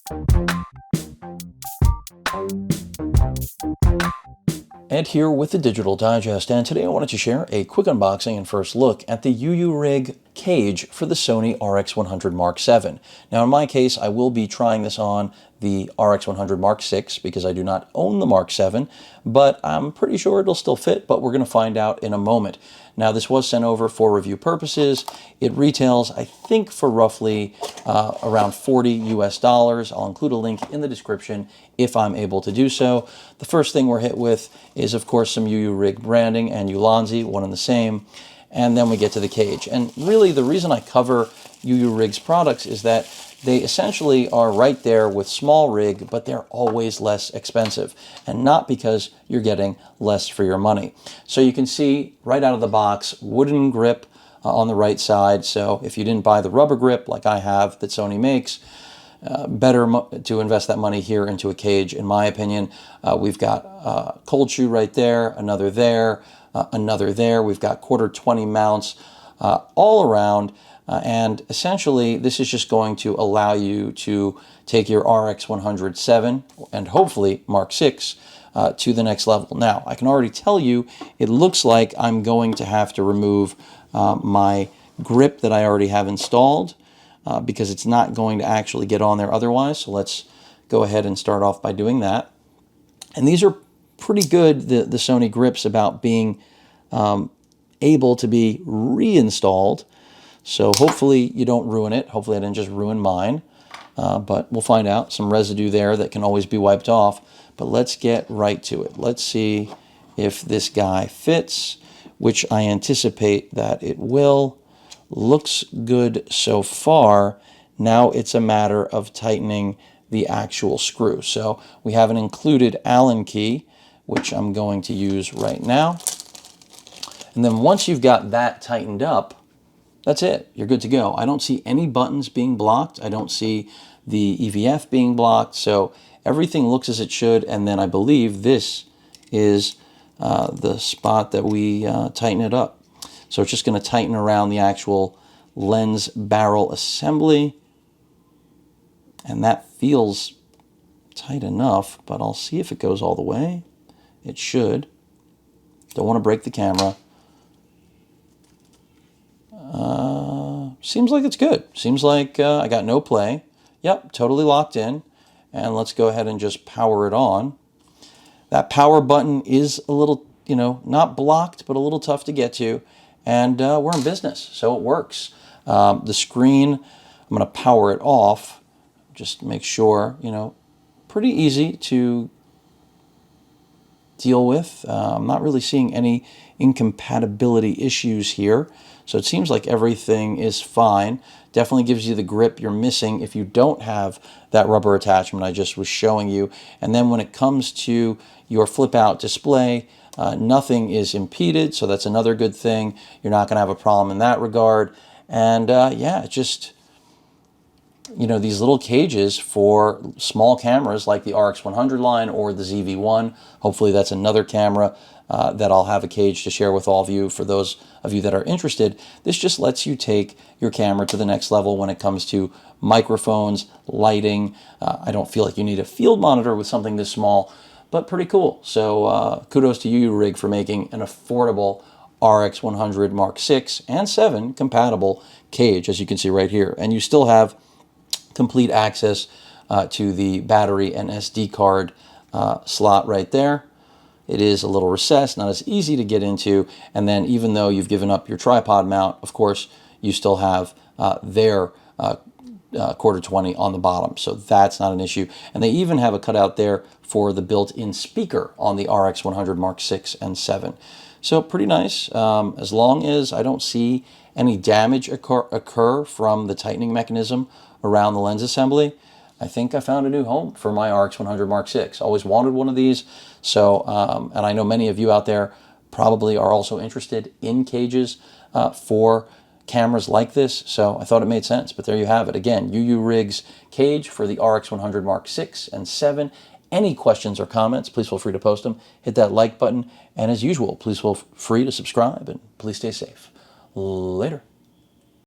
Ed here with the Digital Digest, and today I wanted to share a quick unboxing and first look at the UURiG cage for the Sony RX100 Mark VII. Now in my case, I will be trying this on the RX100 Mark VI because I do not own the Mark VII, but I'm pretty sure it'll still fit, but we're going to find out in a moment. Now this was sent over for review purposes. It retails, I think, for roughly around $40 US. I'll include a link in the description if I'm able to do so. The first thing we're hit with is, of course, some UURiG branding and Ulanzi, one and the same. And then we get to the cage. And really, the reason I cover UURig's products is that they essentially are right there with small rig, but they're always less expensive, and not because you're getting less for your money. So you can see right out of the box, wooden grip on the right side. So if you didn't buy the rubber grip like I have that Sony makes, better to invest that money here into a cage, in my opinion. We've got a cold shoe right there, another there, another there. We've got '20 mounts all around. And essentially, this is just going to allow you to take your RX100 VII and hopefully Mark VI to the next level. Now, I can already tell you, it looks like I'm going to have to remove my grip that I already have installed because it's not going to actually get on there otherwise. So let's go ahead and start off by doing that. And these are pretty good, the Sony grips, about being able to be reinstalled. So hopefully you don't ruin it. Hopefully I didn't just ruin mine, but we'll find out. Some residue there that can always be wiped off. But let's get right to it. Let's see if this guy fits, which I anticipate that it will. Looks good so far. Now it's a matter of tightening the actual screw. So we have an included Allen key, which I'm going to use right now. And then once you've got that tightened up, that's it. You're good to go. I don't see any buttons being blocked. I don't see the EVF being blocked. So everything looks as it should. And then I believe this is the spot that we tighten it up. So it's just going to tighten around the actual lens barrel assembly. And that feels tight enough, but I'll see if it goes all the way. It should. Don't want to break the camera. Seems like it's good. Seems like I got no play. Yep, totally locked in. And let's go ahead and just power it on. That power button is a little, not blocked, but a little tough to get to. And we're in business, so it works. The screen, I'm going to power it off. Just make sure, pretty easy to deal with. I'm not really seeing any incompatibility issues here. So it seems like everything is fine. Definitely gives you the grip you're missing if you don't have that rubber attachment I just was showing you. And then when it comes to your flip out display, nothing is impeded. So that's another good thing. You're not going to have a problem in that regard. And yeah, just, these little cages for small cameras like the RX100 line or the ZV-1. Hopefully that's another camera that I'll have a cage to share with all of you for those of you that are interested. This just lets you take your camera to the next level when it comes to microphones, lighting. I don't feel like you need a field monitor with something this small, but pretty cool. So kudos to UURiG for making an affordable RX100 Mark VI and VII compatible cage, as you can see right here. And you still have complete access to the battery and SD card slot right there. It is a little recessed, not as easy to get into. And then even though you've given up your tripod mount, of course, you still have their '20 on the bottom. So that's not an issue. And they even have a cutout there for the built-in speaker on the RX100 Mark VI and VII. So pretty nice, as long as I don't see any damage occur from the tightening mechanism around the lens assembly. I think I found a new home for my RX100 Mark VI. Always wanted one of these. So, and I know many of you out there probably are also interested in cages for cameras like this. So I thought it made sense. But there you have it. Again, UURig's cage for the RX100 Mark VI and VII. Any questions or comments, please feel free to post them. Hit that like button. And as usual, please feel free to subscribe and please stay safe. Later.